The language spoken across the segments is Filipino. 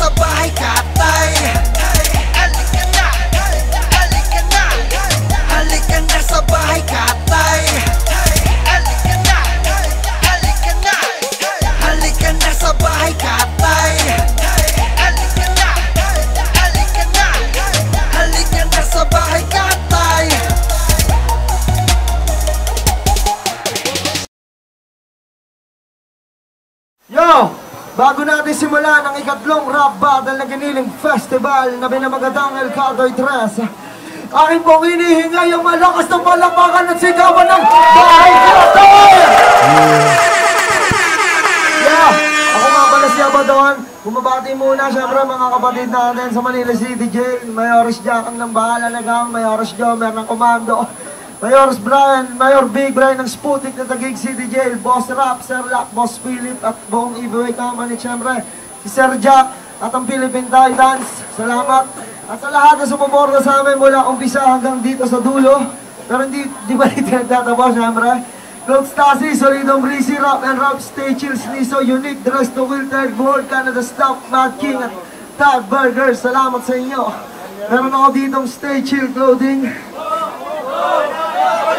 sa bahay katay. Halika na, halika na, halika na sa bahay katay. Halika na, halika na, halika na sa bahay katay. Halika na, halika na, halika na sa bahay katay. Yo! Bago natin simulan ang ikatlong rap battle na giniling festival na binamagatang El Caldoy 3, aking pong hinihinga yung malakas ng palapakan at sigawan ng bahay katay! Yeah! Ako nga pala si Abaddon. Bumabati muna syempre mga kapatid natin sa Manila City Jail. Mayoris Jack ang nang bahala na gang, Mayoris Jomer ng Komando, Mayoris Brian, Mayor Big Brian ng Sputnik na Taguig City Jail, Boss Rap, Sir Lack, Boss Philip at buong Ibaway Company, syempre si Sir Jack at ang Philippine Titans. Salamat at sa lahat na sumuporta sa amin mula umpisa hanggang dito sa dulo. Pero di ba dito nagtatapos syempre? Cloud Stasi, Solidong Breezy, Rap and Rap, Stay Chill, Sniso, Unique, Dress to Will, Third World, Canada Stop, Mad King at Tag Burger. Salamat sa inyo. Meron ako ditong Stay Chill clothing.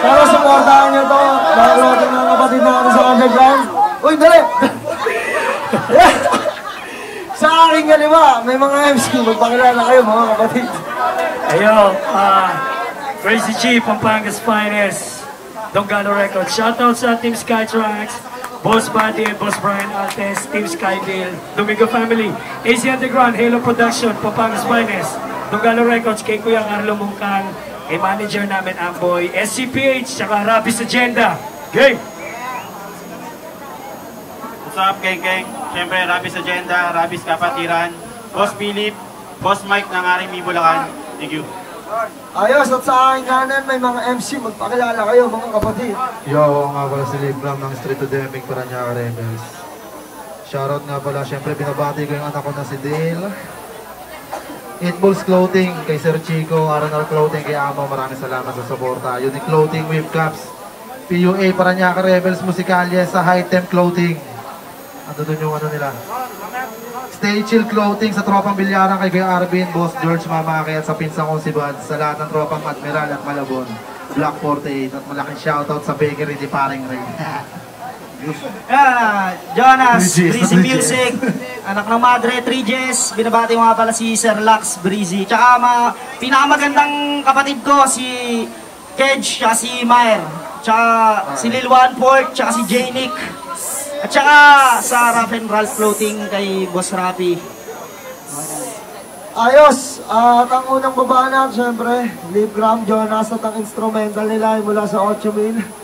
Pero supportahan nyo to. Dahil natin mga kapatid natin sa underground. Uy, dali! Sa aking kaliwa, may mga MC. Magpakilala kayo mga kapatid. Ayo, Crazy Chief, Pampanga's Finest, Donggalo Records. Shoutout sa Team Skytrax, Boss Buddy and Boss Brian Altes, Team Skyville, Domingo Family, AC Underground, Halo Production, Pampanga's Finest, Donggalo Records, kay Kuya Carlo Mungkang, kay manager namin Amboy, SCPH, saka Rabis Agenda. Gang! What's up, gang? Siyempre, Rabis Agenda, Rabis Kapatiran, Boss Philip, Boss Mike ng Arimi Bulacan. Thank you. Ayos, at sa aking kanan may mga MC. Magpakilala kayo mga kapatid. Yo, ako nga pala si Liv Lam ng Street to Deming Paranaque Rebels. Shoutout nga pala, syempre binabati ko yung anak ko na si Dale. It Bulls Clothing kay Sir Chico, R&R Clothing kay Amo, maraming salamat sa suporta. Unique Clothing, Whip Caps, PUA Paranaque Rebels, Musikalye sa High Temp Clothing. Ando dun yung ano nila. Stay Chill Clothing sa tropang Bilyaran kay Kuya Arvin, Boss George Mamaki at sa pinsang kong si Bud, sa lahat ng tropang Admiral at Malabon, Black 48 at malaking shoutout sa bakery di Paring Ray. Jonas, Breezy Music, anak ng Madre, 3Gs, binabati mo nga pala si Sir Lax, Breezy, tsaka pinakamagandang kapatid ko si Kedge, tsaka si Mayer, tsaka si Lil One Port, tsaka si J-Nick, at tsaka sa Rap and Ralph Floating kay Boss Rapi. Ayos, at ang unang baba na, syempre, Liv Gram, Jonas at ang instrumental nila ay mula sa 8,000.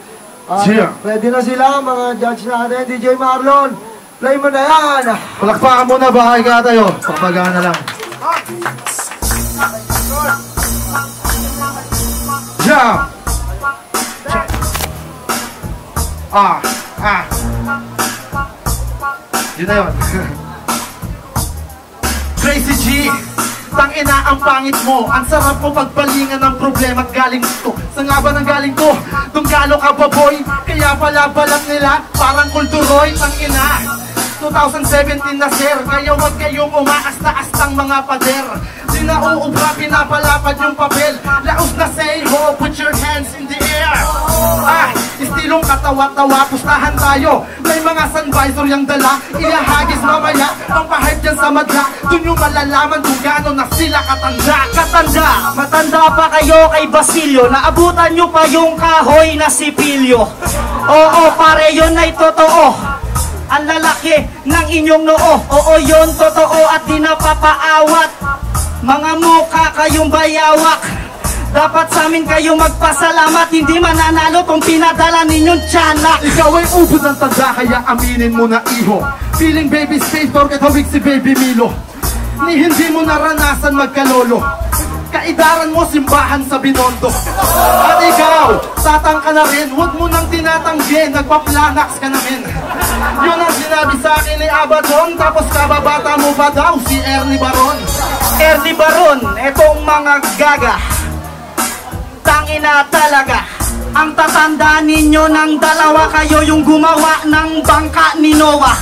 Ready na sila, mga judge natin. DJ Marlon, play mo na yan! Palakpakan muna, bahay ka tayo. Pagpagaan na lang. Jam! Yun na yun. Crazy G! Tangina ang pangit mo, ang sarap mo pagpalingan ng problema at galing ko. Sa nga ba ng galing ko? Donggalo ka ba boy? Kaya pala balak nila, parang kulturoy. Tangina 2017 na sir, kaya wag kayong umaas-taas ng mga pader. Di na uubra, pinapalapad yung papel. Laos na say ho, put your hands in the air. Istilong katawa-tawa, pustahan tayo. May mga sunvisor yung dala, ilahagis mamaya, pampahype dyan sa madla. Dun yung malalaman kung gano'n na sila katanda. Matanda pa kayo kay Basilio, naabutan nyo pa yung kahoy na sipilyo. Oo pare, yun ay totoo. Ang lalaki ng inyong noo, oo yun totoo at di napapaawat. Mga mukha kayong bayawak, dapat sa amin kayo magpasalamat. Hindi mananalo kung pinadala ninyong tiyanak. Ikaw ay ubod ng tanda, kaya aminin mo na iho. Feeling baby space, porket hawig si baby Milo. Ni hindi mo naranasan magkalolo, kaidaran mo simbahan sa Binondo. At ikaw, tatang ka na rin, huwag mo nang tinatanggi, nagpa-planax ka na rin. Yun ang sinabi sa akin ni Abaddon, tapos kababata mo ba daw si Ernie Baron? Ernie Baron, etong mga gaga, tangina talaga. Ang tatanda ninyo ng dalawa, kayo yung gumawa ng bangka ni Noah.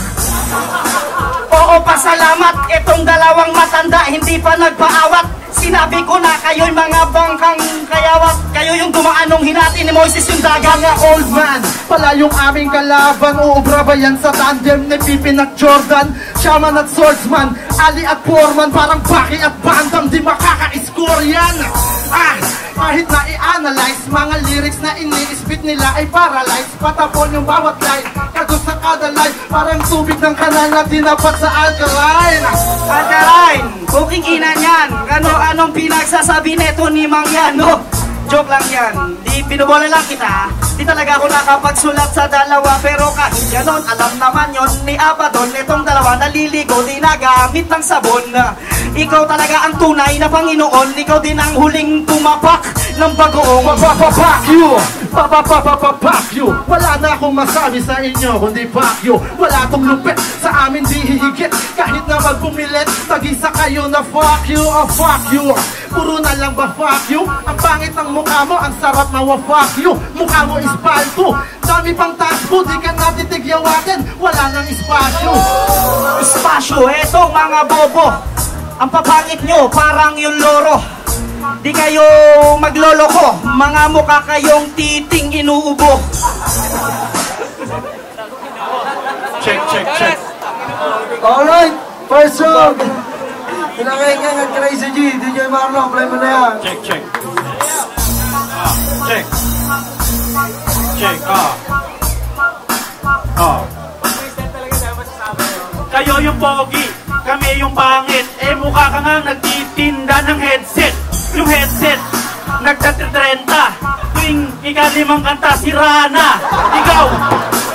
Oo, pasalamat. Itong dalawang matanda, hindi pa nagpaawat. Sinabi ko na kayo'y mga bangkang kayawat. Kayo yung dumaan nung hinati ni Moises yung dagat. Mga old man, pala yung aming kalaban. Uubra ba yan sa tandem ni Pippin at Jordan? Shaman at Swordsman, Ali at Foreman. Parang Baki at Bandam, di makaka-score yan. Kahit na i-analyze, mga lyrics na ini-spit nila ay paralyze. Patapon yung bawat line, kagos sa kada line. Parang tubig ng kanal na dinapat sa alkaline. Alkaline, booking ina niyan. Anong pinagsasabi neto ni Mang yan, no? Joke lang yan. Di binubola lang kita. Di talaga ako nakapagsulat sa dalawa. Pero kahit ganon, alam naman yon ni Abaddon. Itong dalawa naliligo, di nagamit ng sabon. Ikaw talaga ang tunay na Panginoon. Ikaw din ang huling tumapak ng bagoong. Fuck you. Wala na akong masabi sa inyo kundi fuck you. Wala tong lupit, sa amin di hihigit. Kahit na magpumilit, tag-isa kayo na fuck you. Oh fuck you. Puro na lang ba fuck you? Ang pangit ng mukha mo, ang sarap na wa-fuck you. Mukha mo is palto, dami pang tasbo, di ka natitigyawatin. Wala nang espasyo. Espasyo, eto mga bobo. Ang papangit nyo, parang yung loro. Di kayo magloloko, mga mukha kayong titing inuubo. Check. Alright, first song. Pinakinggan ng Crazy G, DJ Marlo, play mo na yan. Check. Check. Kayo yung pogi, kami yung pangit. Mukha ka nga nagtitinda ng headset. Yung headset, nagtatrenta. Tuwing ikalimang kanta, sira na. Ikaw,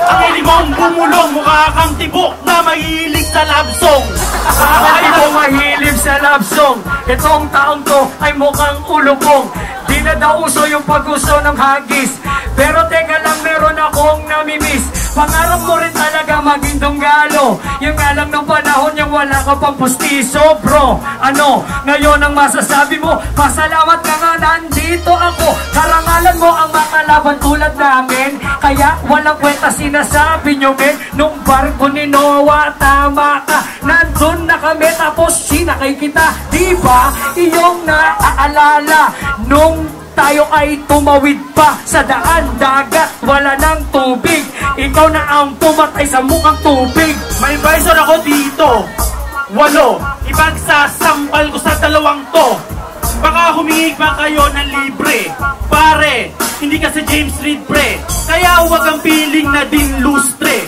ang hiling mong bumulong. Mukha kang tibok na mahilig sa love song. Ako mahilig sa love song. Itong taong to ay mukhang ulubong. Di na daw uso yung pag-uso ng hagis. Pero teka lang, meron akong namimiss. Pangarap mo rin talaga maging dunggalo. Yung alam ng panahon yung wala ka pang pustiso. Bro, ano, ngayon ang masasabi mo? Pasalamat ka nga nandito ako. Karangalan mo ang mga laban tulad namin. Kaya walang kwenta sinasabi nyo, men. Nung barko ni Noah, tama ka. Nandun na kami tapos sinakay kita. Diba, iyong naaalala nung tayo ay tumawid pa sa daan dagat, wala ng tubig. Ikaw na ang pumatay sa mukhang tubig. May bison ako dito, 8. Ipagsasampal ko sa 2 to. Baka humingi pa kayo ng libre. Pare, hindi ka sa James Reed pre. Kaya huwag ang piling na din lustre.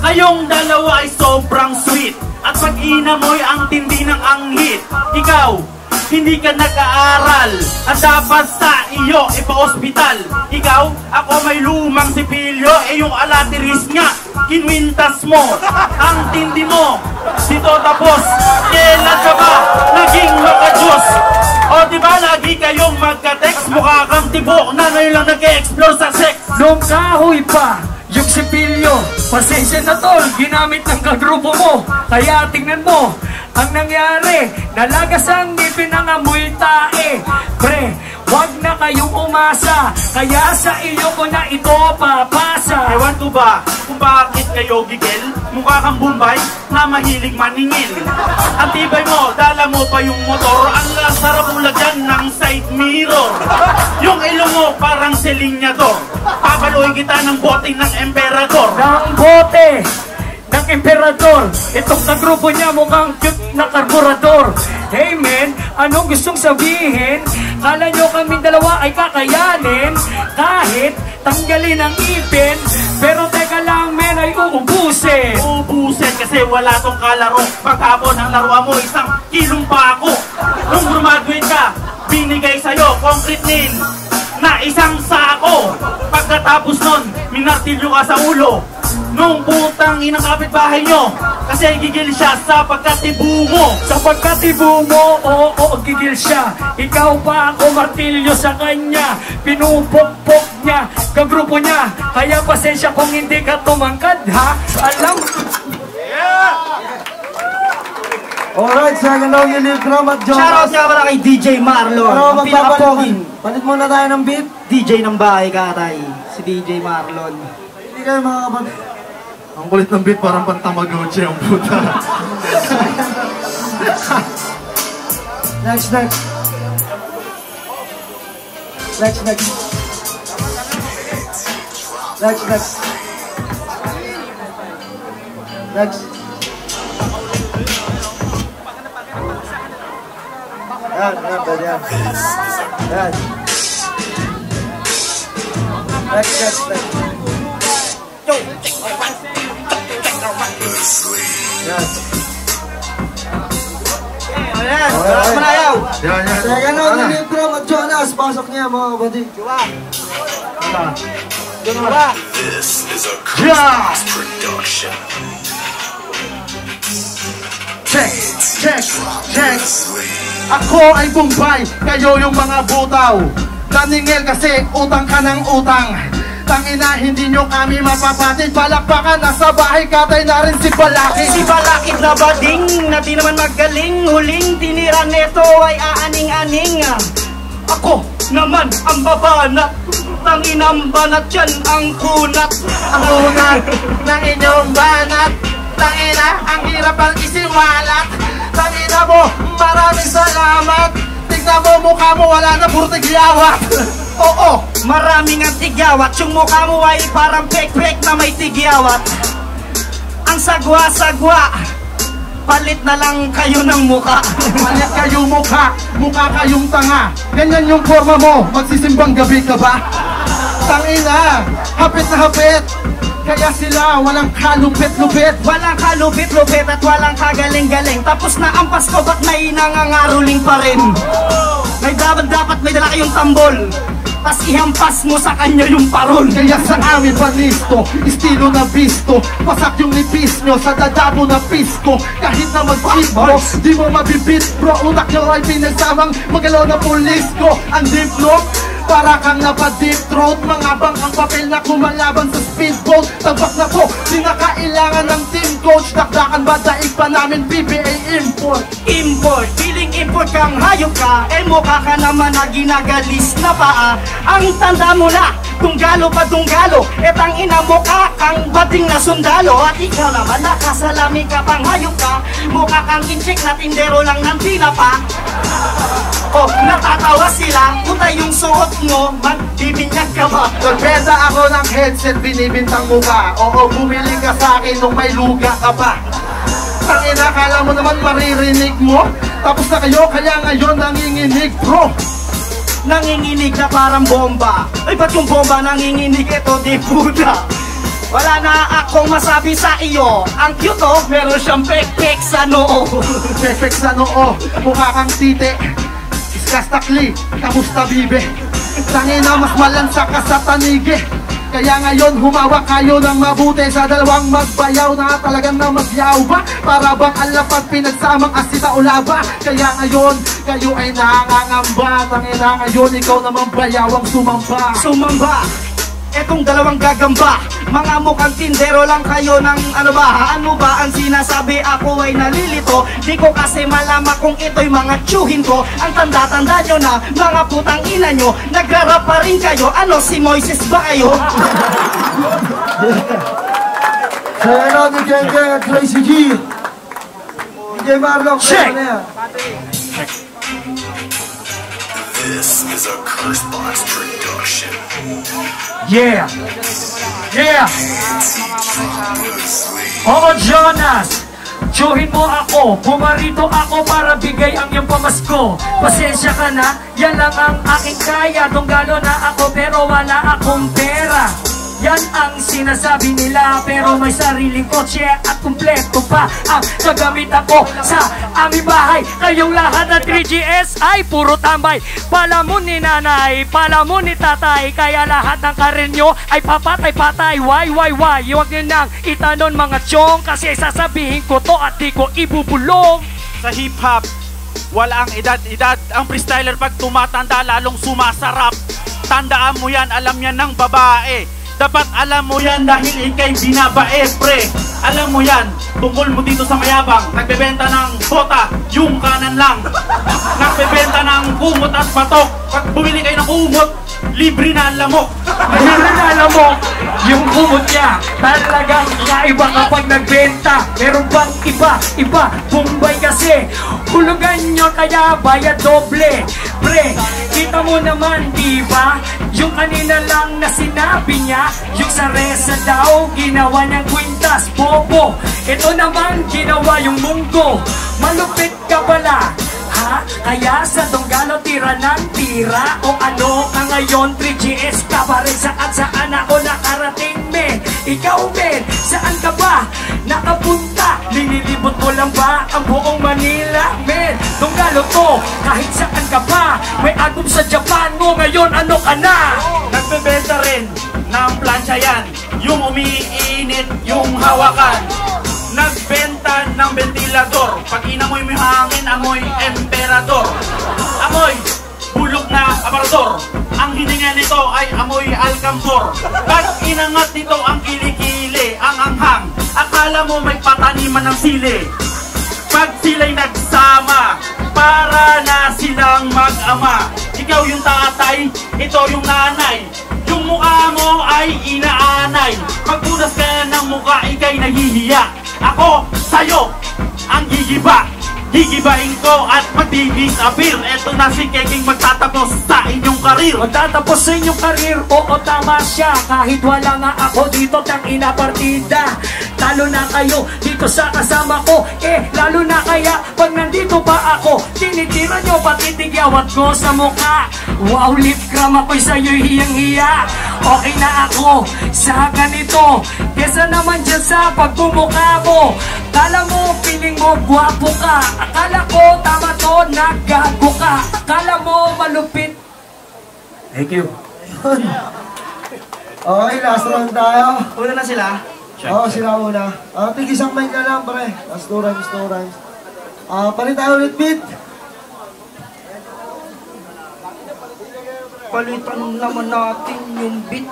Kayong dalawa ay sobrang sweet. At pag-ina mo'y ang tindi ng anghit. Ikaw, hindi ka nag-aaral at dapat sa iyo ipa-hospital. Ikaw, ako may lumang sipilyo, yung alatiris nga, kinwintas mo. Ang tindi mo, dito tapos, kailan ka ba naging makajos? O diba lagi kayong magka-text, mukha kang tibok na ngayon lang nag-e-explore sa sex. Nung kahoy pa yung sipilyo, pasensya na tol, ginamit ng kagrupo mo. Kaya tingnan mo ang nangyari, nalagas ang ngipin ng amoy tae. Pre, wag na kayong umasa, kaya sa iyo ko na ito papasa. Ewan ko ba kung bakit kayo gigil? Mukha kang Bombay na mahilig maningil. Ang tibay mo, dala mo pa yung motor. Ang sarap mo lagyan ng side mirror. Yung ilong mo parang selinyador. Papaluin kita ng bote ng emperador. Ng bote ng emperador, itong kagrupo niya mukhang cute na karburador. Hey men, anong gustong sabihin? Kala nyo kaming dalawa ay kakayanin kahit tanggalin ang ipin. Pero teka lang men, ay uubusin. Uubusin kasi wala tong kalaro. Pagkapon ang laruan mo, 1 kilong pa ako. Nung graduate ka, binigay sa'yo concrete nail na 1 sako. Pagkatapos nun, minartilyo ka sa ulo nung putang inang kapitbahay nyo kasi gigil siya sa pagkatibo mo. Sa pagkatibo mo, oo, gigil siya. Ikaw pa ako martilyo sa kanya. Pinupokpok niya, kagrupo niya. Kaya pasensya kung hindi ka tumangkad, ha? Alam. Alright, second round yung Lil Cram at John Shoutout Ross. nga pala kay DJ Marlon. Pero Ang pinaka-poging palit muna tayo ng beat. DJ ng bahay katay, si DJ Marlon. Hindi kayo mga kapatid. Ang kulit ng beat, parang pantamagotchi ang puta. Next. Next. Yan. Next. Yan. Yan. Teka na, nilintro at Jonas. Pasok niya mga kapatid. This is a Christmas production. Check. Ako ay Bombay, kayo yung mga butaw. Naningil kasi utang ka ng utang. Tangina, hindi nyo kami mapapatid. Palakpakan, nasa bahay katay na rin si Balakid. Si Balakid na bading, na di naman magaling. Huling tinira neto ay aaning-aning. Ako naman ang babanat, tanginang banat yan ang kunat. Ang unat ng inyong banat. Tangina, ang hirap ang isiwalat. Tangina mo, maraming salamat. Tignan mo, mukha mo, wala na puro tigyawat. Oo, maraming ang tigyawat. Yung mukha mo ay parang pek-pek na may tigyawat. Ang sagwa-sagwa, palit na lang kayo ng mukha. Palit kayo mukha kayong tanga. Ganyan yung forma mo, magsisimbang gabi ka ba? Tangina, hapit na hapit. Kaya sila walang kalupit-lupit. Walang kalupit-lupit at walang kagaling-galing. Tapos na ang Pasko, ba't may nangangaruling pa rin? May dapat may dala kayong tambol, tas ihampas mo sa kanya yung parol. Kaya sa amin panisto, estilo na bisto. Pasak yung nipis nyo sa dadabo na pisko. Kahit na mag-beat bro, di mo mabibit bro. Utak nyo ay pinagsamang magalaw na pulis ko. Ang deep note, para kang napa-deep throat. Mangabang ang papel na kumalaban sa speedboat. Tabak na po, di na kailangan ng team coach. Dakdakan ba daig pa namin PBA import? Import, feeling import kang hayop ka. Mukha ka naman na ginagalis na paa. Ang tanda mo na, tunggalo pa tunggalo. Etang ina mo ka, kang bading na sundalo. At ikaw naman nakasalami ka pang hayop ka. Mukha kang incheck na tindero lang ng tinapa. Oh, natatawa sila, puta yung suot mo, magbibinyag ka ba? Nagbenta ako ng headset, binibintang mo ka. Oo, bumili ka sa akin nung may luga ka pa. Tangina, kala mo naman maririnig mo. Tapos na kayo, kaya ngayon nanginginig bro. Nanginginig na parang bomba. Ay, ba't yung bomba nanginginig? Ito di puta. Wala na akong masabi sa iyo. Ang cute oh, meron siyang pek-pek sa noo. Pek-pek sa noo, mukha kang tite. Kastakli, kamusta bibe? Tangina, mas malansa ka sa tanigi. Kaya ngayon humawak kayo ng mabuti sa dalawang magbayaw na talagang na magyaw ba? Para bang alapag pinagsamang asita o laba? Kaya ngayon kayo ay nangangamba. Tangina, ngayon ikaw naman bayawang sumamba. Sumamba, etong dalawang gagamba. Mga mukhang tindero lang kayo ng ano ba? Ano ba ang sinasabi? Ako ay nalilito. Di ko kasi malaman kung ito'y mga tsuhin ko. Ang tanda-tanda nyo na, mga putang ina nyo. Nagrarap pa rin kayo. Ano, si Moises ba kayo? Kaya na ni Geng at Tracy G. DJ Marlon, kaya na yan. This is a Cursebox production. Yeah! Oo, Jonas! Tsuhin mo ako, pumarito ako para bigay ang iyong pamasko. Pasensya ka na, yan lang ang aking kaya. Tunggalo na ako pero wala akong pera. Yan ang sinasabi nila, pero may sariling kotse at kumpleto pa ang gagamit ako sa aming bahay. Kayong lahat na 3GS ay puro tambay. Palamon ni nanay, palamon ni tatay, kaya lahat ng karir nyo ay papatay-patay. Why? Huwag nyo nang itanon mga chong, kasi sasabihin ko to at di ko ibubulong. Sa hip-hop, wala ang edad-edad. Ang freestyler pag tumatanda lalong sumasarap. Tandaan mo yan, alam yan ng babae. Dapat alam mo yan dahil ikay binabae, pre. Alam mo yan, tungkol mo dito sa mayabang. Nagbebenta ng bota, yung kanan lang. Nagbebenta ng kumot at patok. Pag bumili kayo ng kumot, libre na lamok. Libre na alam mo, yung kumot niya talagang kakaiba kapag nagbenta. Meron bang iba, Bombay kasi hulugan nyo kaya bayad doble. Pre, kita mo naman diba, yung kanina lang na sinabi niya, yung sa resa daw ginawa niyang kwintas. Bobo, ito naman ginawa yung munggo. Malupit ka pala, ha? Kaya sa Donggalo tira ng tira. O ano ka ngayon 3GS ka pa rin? Saan ako nakarating men? Ikaw men, saan ka ba nakapunta? Linilibot mo lang ba ang buong Manila men? Donggalo to, kahit saan ka pa. May album sa Japan mo ngayon, ano ka na? Nagbebenta rin ng plancha yan, yung umiinit, yung hawakan. Nagbenta ng ventilador, pag inamoy mo yung hangin, amoy emperador. Amoy bulok na aparador, ang hininga nito ay amoy alcampor. Pag inangat nito ang kilikili, ang anghang, akala mo may pataniman ng sili. Pag sila'y nagsama, para na silang mag-ama. Ikaw yung tatay, ito yung nanay. Yung mukha mo ay inaanay. Pagpunas ka ng mukha, ikay nahihiya. Ako, sa'yo, ang gigiba. Gigibahin ko at magdidisappear. Eto na si Keking magtatapos sa inyong karir. Magtatapos sa inyong karir, oo tama siya. Kahit wala nga ako dito, tangina partida. Talo na kayo dito sa kasama ko. Lalo na kaya pag nandito pa ako, tinitira nyo pati tigyawat ko sa mukha. Wow, lip gram ako'y sa'yo'y hiyang-hiya. Okay na ako sa ganito, kesa naman dyan sa pagmumukha mo. Kala mo, piling mo, gwapo ka. Akala ko, tama to, naggago ka. Akala mo, malupit. Thank you. Okay, last round tayo. Una na sila. Oo, sila una. Tig-isang mic ka lang, pre. Last 2 rhymes, 2 rhymes. Palit tayo ulit, beat. Palitan naman natin yung beat.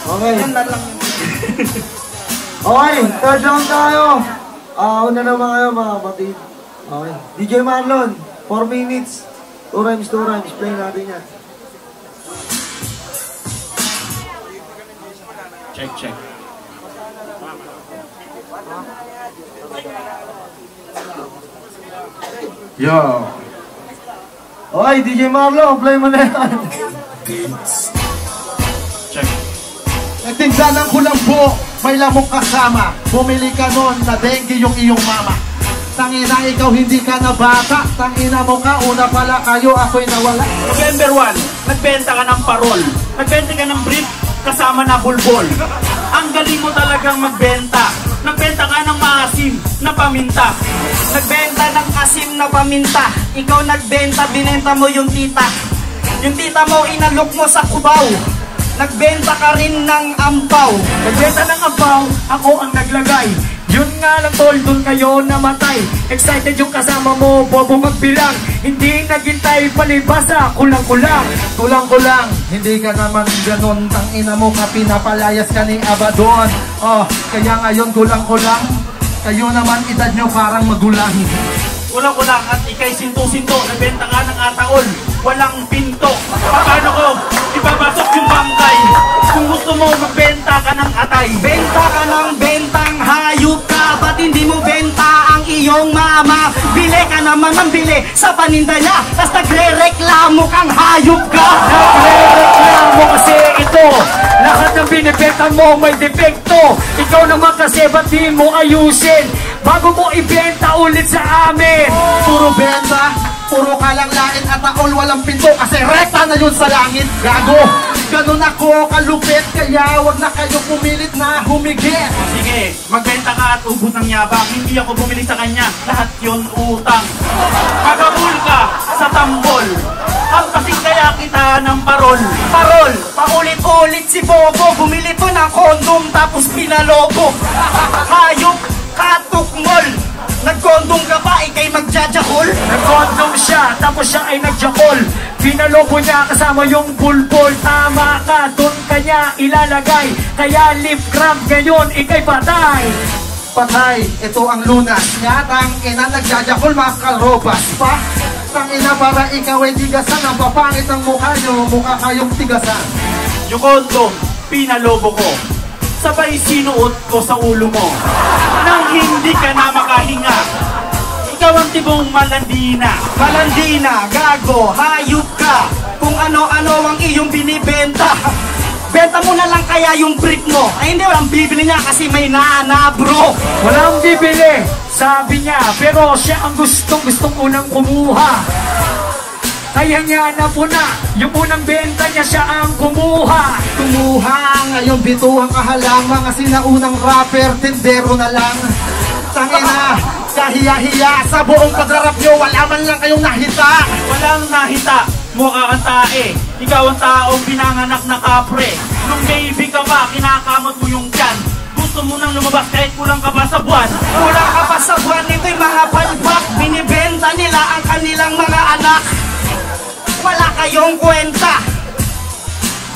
Okay. Yan na lang. Okay, third round tayo. Una naman kayo, mga kapatid. Okay. DJ Marlon, 4 minutes. 2 rhymes, 2 rhymes. Play natin yan. Check. Yo. Okay, DJ Marlon, play mo na yan. Check. Nagtinda ng kulambo, may lamok kasama. Bumili ka nun na dengue yung iyong mama. Tangina, ikaw hindi ka na bata. Tangina mo ka, una pala kayo, ako'y nawala. November 1, nagbenta ka ng parol. Nagbenta ka ng brief, kasama na bulbol. Ang galing mo talagang magbenta. Nagbenta ka ng maasim na paminta. Nagbenta ng asim na paminta. Ikaw nagbenta, binenta mo yung tita. Yung tita mo, inalok mo sa kubaw. Nagbenta ka rin ng ampaw. Nagbenta ng ampaw, ako ang naglagay. Yun nga lang tol, dun kayo namatay. Excited yung kasama mo, bobo magbilang. Hindi naghintay, palibasa, kulang-kulang. Kulang-kulang, hindi ka naman ganun. Tangina mo ka, pinapalayas ka ni Abaddon. Kaya ngayon kulang-kulang. Kayo naman edad nyo parang magulang. Kulang-kulang at ikay sinto-sinto. Nagbenta ka ng ataol, walang pinto. Paano ko ipapasok yung bangkay? Kung gusto mo magbenta ka ng atay. Benta ka ng bentang hayop ka. Ba't hindi mo benta ang iyong mama? Bili ka naman ng bili sa paninda niya, tas nagre-reklamo kang hayop ka. Nagre-reklamo kasi ito, lahat ng binibenta mo may depekto. Ikaw naman kasi ba't di mo ayusin bago mo ibenta ulit sa amin? Puro benta, puro kalanglain at taol walang pinto. Kasi rekta na yun sa langit, gago. Ganun ako kalupit, kaya wag na kayo pumilit na humigit. Sige, magbenta ka at ubos ng yabang. Hindi ako bumili sa kanya, lahat yun utang. Magabul ka sa tambol, ang kasing kaya kita ng parol. Parol, paulit-ulit si Bobo. Bumili to ng kondom tapos pinalobo. Hayop, katukmol. Nagkondom ka pa, ikay magjajakol. Nag-condom siya, tapos siya ay nagjakol. Pinalobo niya kasama yung bulbol. Tama ka, dun kanya ilalagay. Kaya lip grab ngayon, ikay patay. patay, ito ang lunas niya. Tangina, nagjajakol mga karobas pa. Tangina, para ikaw ay tigasan. Ang papangit ang mukha nyo, mukha kayong tigasan. Yung kondo, pinalobo ko. Sabay sinuot ko sa ulo mo. Nang hindi ka na makahinga. Ikaw ang tibong malandina. Malandina, gago, hayop ka. Kung ano-ano ang iyong binibenta. Benta mo na lang kaya yung brick mo. Ay hindi, walang bibili niya kasi may naana, bro. Walang bibili, sabi niya, pero siya ang gustong unang kumuha. Kaya niya napuna, yung unang benta niya siya ang kumuha. Kumuha ngayong bituang kahalang. Mga sinaunang rapper, tindero na lang. Tangina, kahiya-hiya sa buong pagharap nyo. Wala man lang kayong nahita. Walang nahita, mukha kang tae. Ikaw ang taong pinanganak na kapre. Nung baby ka pa, kinakamot mo yung tiyan. Gusto mo nang lumabas kahit kulang ka pa sa buwan. Kulang ka pa sa buwan, ito'y mga palpak. Binibenta nila ang kanilang mga anak. Wala kayong kwenta.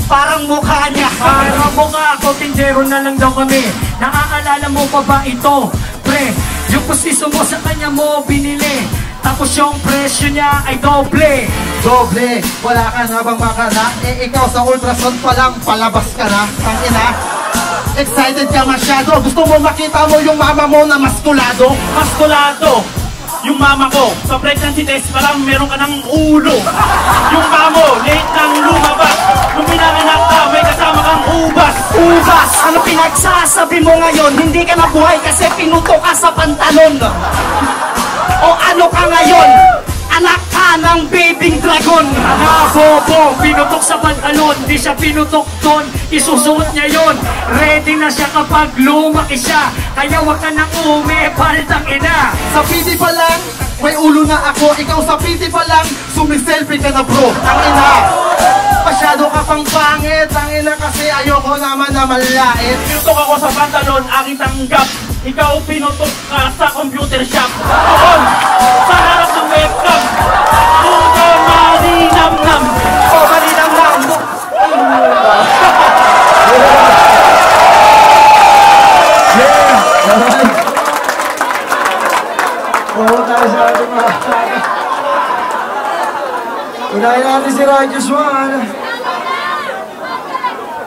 Parang mukha niya. Parang mukha ako, tindero na lang daw kami. Nakaalala mo pa ba ito, pre? Yung pustiso mo sa kanya mo binili. Tapos yung presyo niya ay doble. Doble, wala ka na bang makana? Eh ikaw sa ultrasound pa lang, palabas ka na. Tangina, excited ka masyado. Gusto mo makita mo yung mama mo na maskulado? Maskulado, yung mama ko, sa pregnancy test pa lang meron ka ng ulo. Yung mamo, late nang lumabas. Nung pinanganak ka, may kasama kang ubas. Ubas! Ano pinagsasabi mo ngayon? Hindi ka nabuhay kasi pinuto ka sa pantalon. O ano ka ngayon? Anak ka ng babying dragon. Bobo, pinutok sa pantalon. Di siya pinutok doon, isusuot niya yon. Ready na siya kapag lumaki siya. Kaya wag ka nang umepaldang ina. Sa PT pa lang, may ulo na ako. Ikaw sa PT pa lang, sumiselfie ka na bro. Tangina, masyado ka pang pangit. Tangina kasi ayoko naman na malait. Pinutok ako sa pantalon, aking tanggap. Ikaw pinutok ka sa computer shop. Doon, sa harap ng webcam. Puto malinamnam. O malinamnam. Oo tayo sa ating mga unahin natin si Righteous One.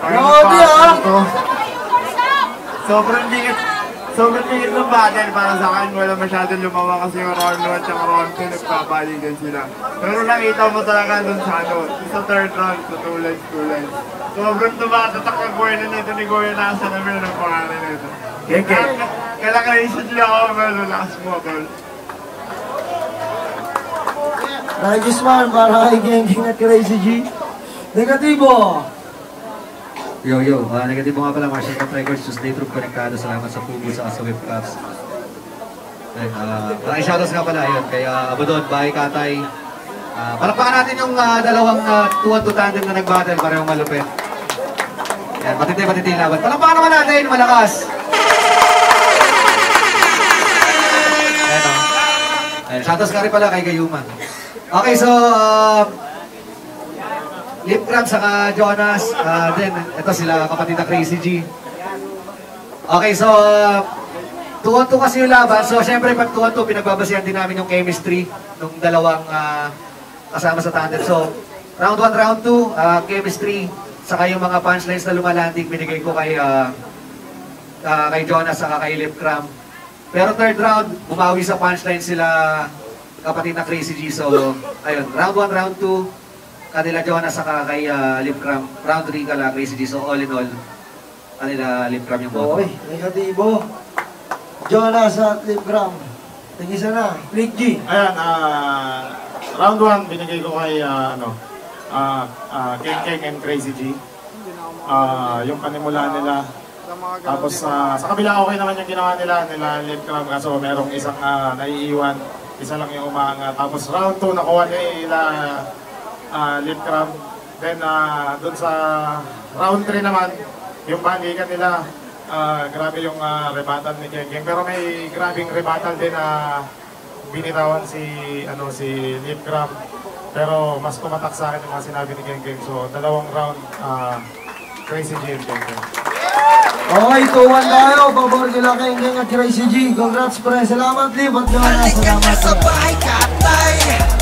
Grabe ah! Sobrang tingin ng battle para sa akin. Wala masyadong lumawa kasi yung round 1 at round 2 nagpapaligan sila. Pero nakita mo talaga dun sa sa third round, sa 2 lines. Sobrang tumatatak ang buhay na nito ni Goya nasa namin ng pangalan nito. Kaya kaisip niya ako, pero lakas mo, tol. Righteous One para kay Gengking at Crazy G. Negatibo! Yo, negatibo nga pala, Martial Cup Records, Tuesday Troop Konektado. Salamat sa Pugo sa Whipcaps. Maraming shoutouts nga pala yun, kay Abadon, Bahay Katay. Palakpakan natin yung dalawang 2-2 tandem na nag-battle, parehong malupit. Yan, matindi laban. Palakpakan naman natin, malakas. Ayan, shoutouts nga rin pala kay Gayuman. Okay, so, Lip Cram saka Jonas, then ito sila kapatid na Crazy G. Okay, so 2-2 kasi yung laban. So syempre pag 2-2 pinagbabasihan din namin yung chemistry ng dalawang kasama sa tandem. So round 1, round 2, chemistry, saka yung mga punchlines na lumalandig binigay ko kay Jonas saka kay Lip Cram. Pero third round, bumawi sa punchline sila kapatid na Crazy G. So ayun, round 1, round 2, kanila Jonas saka kay Lip Cram. Round 3 kala Crazy G. So all in all, kanila Lip Cram yung boto. Okay, negatibo. Jonas at Lip Cram. Tingisa na, Rick G. Ayan, round 1 binigay ko kay Keng and Crazy G. Yung panimula nila. Tapos sa kabila okay naman yung ginawa nila Lip Cram, kaso merong isang naiiwan, isa lang yung umaangat. Tapos round 2 nakuha nila Lip Cram. Then doon sa round 3 naman, yung bandigan nila, grabe yung rebuttal ni Geng. Pero may grabing rebuttal din na binitawan si Lip Cram. Pero mas kumatak sa akin yung mga sinabi ni Geng. So dalawang round, Crazy G and Geng. Okay, 2-1 tayo. Pabor nila Keng at Crazy G. Congrats pre. Salamat, Liv at Jonas. Salamat.